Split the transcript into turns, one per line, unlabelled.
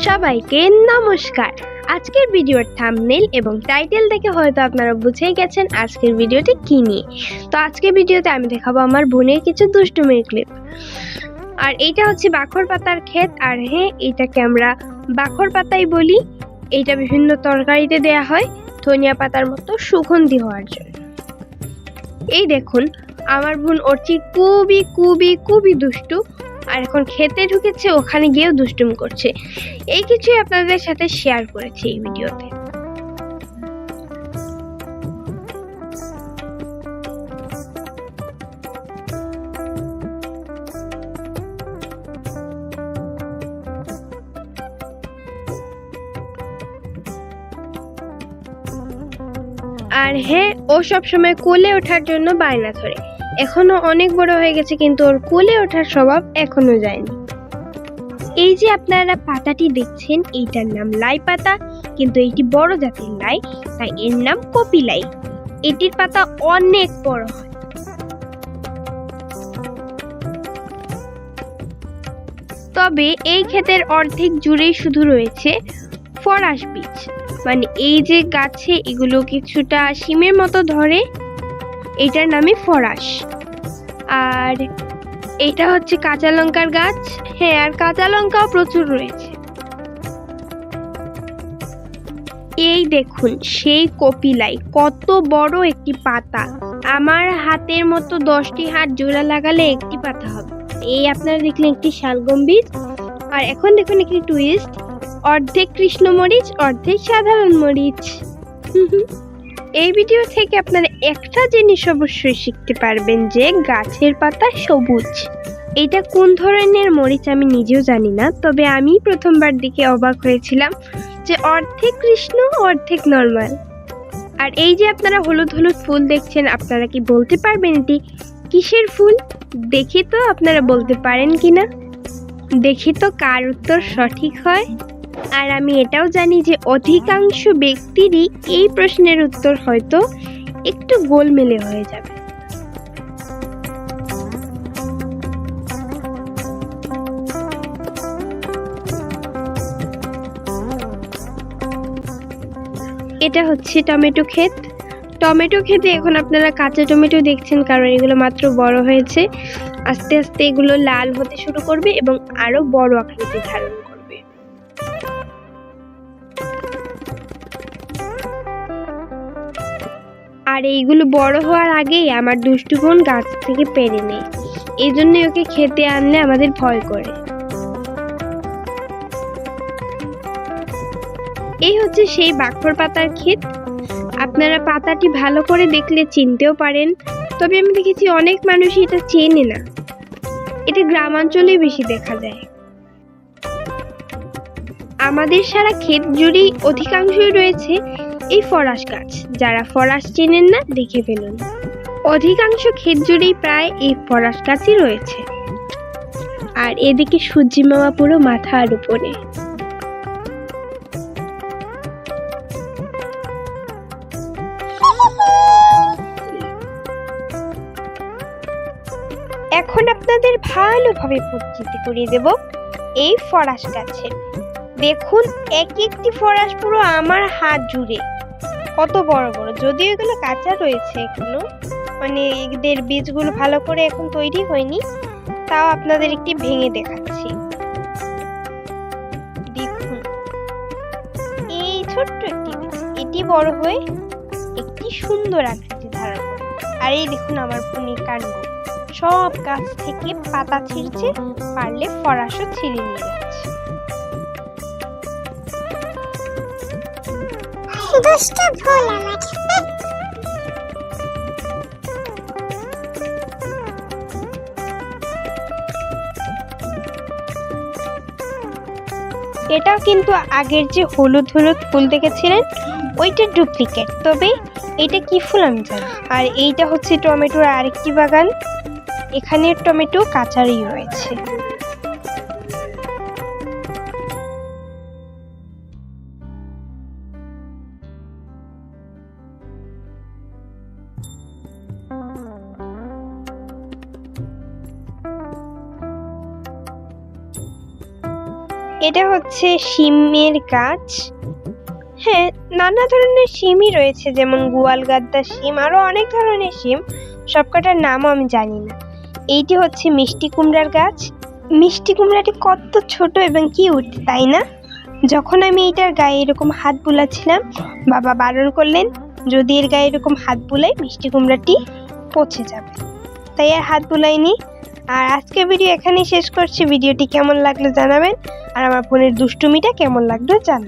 সবাইকে নমস্কার। আজকের ভিডিওর থাম্বনেল এবং টাইটেল দেখে হয়তো আপনারা বুঝেই গেছেন আজকের ভিডিওটি কি নিয়ে। তো আজকের ভিডিওতে আমি দেখাবো আমার বোনের কিছু দুষ্টুমির ক্লিপ। আর এইটা হচ্ছে বাখর পাতার ক্ষেত, আর হ্যাঁ, এইটাকে আমরা বাখর পাতাই বলি। এইটা বিভিন্ন তরকারিতে দেয়া হয় ধনিয়া পাতার মতো সুগন্ধি হওয়ার জন্য। এই দেখুন আমার বোন অর্চি খুবই খুবই খুবই দুষ্টু, আর এখন খেতে ঢুকেছে, ওখানে গিয়েও দুষ্টুমি করছে। এই কিছুই আপনাদের সাথে শেয়ার করেছি এই ভিডিওতে। আর হ্যাঁ, ও সব সময় কোলে ওঠার জন্য বায়না ধরে। এখনো অনেক বড় হয়ে গেছে, কিন্তু ওর কোলে ওঠার স্বভাব এখনো যায়নি। এই যে আপনারা পাতাটি দেখছেন, এইটার নাম লাই পাতা, কিন্তু এইটি বড় জাতের লাই, তাই এর নাম কপি লাই। এটির পাতা অনেক বড় হয়। তবে এই ক্ষেতের অর্ধেক জুড়েই শুধু রয়েছে ফরাস বীজ, মানে এই যে গাছে এগুলো কিছুটা শিমের মতো ধরে, এটার নামই ফরাস। আর এটা হচ্ছে কাঁচা লঙ্কার গাছ। হ্যাঁ, আর কাঁচা লঙ্কাও প্রচুর রয়েছে। এই দেখুন সেই কপিলাই, কত বড় একটি পাতা, আমার হাতের মতো 10টি হাত জোড়া লাগালে একটি পাতা হবে। এই আপনারা দেখলেন একটি শালগম বীজ। আর এখন দেখুন একটি টুইস্ট, অর্ধেক কৃষ্ণমরিচ অর্ধেক সাধারণ মরিচ। এই ভিডিও থেকে আপনারা একটা জিনিস অবশ্যই শিখতে পারবেন, যে গাছের পাতা সবুজ। এটা কোন ধরনের মরিচ আমি নিজেও জানি না, তবে আমি প্রথমবার দেখে অবাক হয়েছিলাম যে অর্ধেক কৃষ্ণ অর্ধেক নর্মাল। আর এই যে আপনারা হলুদ হলুদ ফুল দেখছেন, আপনারা কি বলতে পারবেন এটি কিসের ফুল? দেখি তো আপনারা বলতে পারেন কিনা, দেখি তো কার উত্তর সঠিক হয়। আর আমি এটাও জানি যে অধিকাংশ ব্যক্তিরই এই প্রশ্নের উত্তর হয়তো একটু গোলমেলে হয়ে যাবে। এটা হচ্ছে টমেটো ক্ষেত। টমেটো ক্ষেতে এখন আপনারা কাঁচা টমেটো দেখছেন, কারণ এগুলো মাত্র বড় হয়েছে। আস্তে আস্তে এগুলো লাল হতে শুরু করবে এবং আরো বড় আকৃতি ধারণ করবে। আর এইগুলো বড় হওয়ার আগেই আমার দুষ্টু বোন গাছ থেকে পেরে নেয়, এই জন্যই ওকে খেতে আনলে আমাদের ভয় করে। এই হচ্ছে সেই বাখর পাতার ক্ষেত। আপনারা পাতাটি ভালো করে দেখলে চিনতেও পারেন, তবে আমি দেখেছি অনেক মানুষই এটা চেনে না। এটা গ্রামাঞ্চলে বেশি দেখা যায়। আমাদের সারা ক্ষেত জুড়েই অধিকাংশই রয়েছে এই ফরাস গাছ। যারা ফরাস চেনেন না, দেখে ফেলুন, অধিকাংশ ক্ষেত জুড়েই প্রায় এই ফরাস গাছই রয়েছে। আর এদিকে সূর্যি মামা পুরো মাথার উপরে। এখন আপনাদের ভালোভাবে পরিচিতি করিয়ে দেব এই ফরাস গাছের। দেখুন এক একটি ফরাস পুরো আমার হাত জুড়ে, কত বড় বড়। যদিও এগুলো কাঁচা রয়েছে এখনো, মানে এদের বীজগুলো ভালো করে এখন তৈরি হয়নি, তাও আপনাদের একটি ভেঙে দেখাচ্ছি। দেখুন এই ছোট্ট একটি বীজ, এটি বড় হয়ে একটি সুন্দর আকৃতি ধারণ করে। আর এই দেখুন আমার বোনের কাণ্ড, সব গাছ থেকে পাতা ছিঁড়ছে, পারলে ফরাসও ছিঁড়ে নিয়ে যাচ্ছে। এটাও কিন্তু আগের যে হলুদ হলুদ ফুল দেখেছিলেন, ওইটার ডুপ্লিকেট, তবে এটা কি ফুল আমি জানি। আর এইটা হচ্ছে টমেটোর আরেকটি বাগান। এখানে টমেটো কাঁচারই রয়েছে। এটা হচ্ছে শিমের গাছ। হ্যাঁ, নানা ধরনের শিমই রয়েছে, যেমন গোয়ালগাদ্দা শিম, আরো অনেক ধরনের শিম, সবকটার নামও আমি জানি না। এইটি হচ্ছে মিষ্টি কুমড়ার গাছ। মিষ্টি কুমড়াটি কত ছোট এবং কিউট, তাই না? যখন আমি এটার গায়ে এরকম হাত বুলাচ্ছিলাম, বাবা বারণ করলেন, যদি এর গায়ে এরকম হাত বুলাই মিষ্টি কুমড়াটি পচে যাবে, তাই আর হাত বুলাইনি। আর আজকের ভিডিও এখানেই শেষ করছি। ভিডিওটি কেমন লাগলো জানাবেন, আর আমার বোনের দুষ্টুমিটা কেমন লাগলো জানাবেন।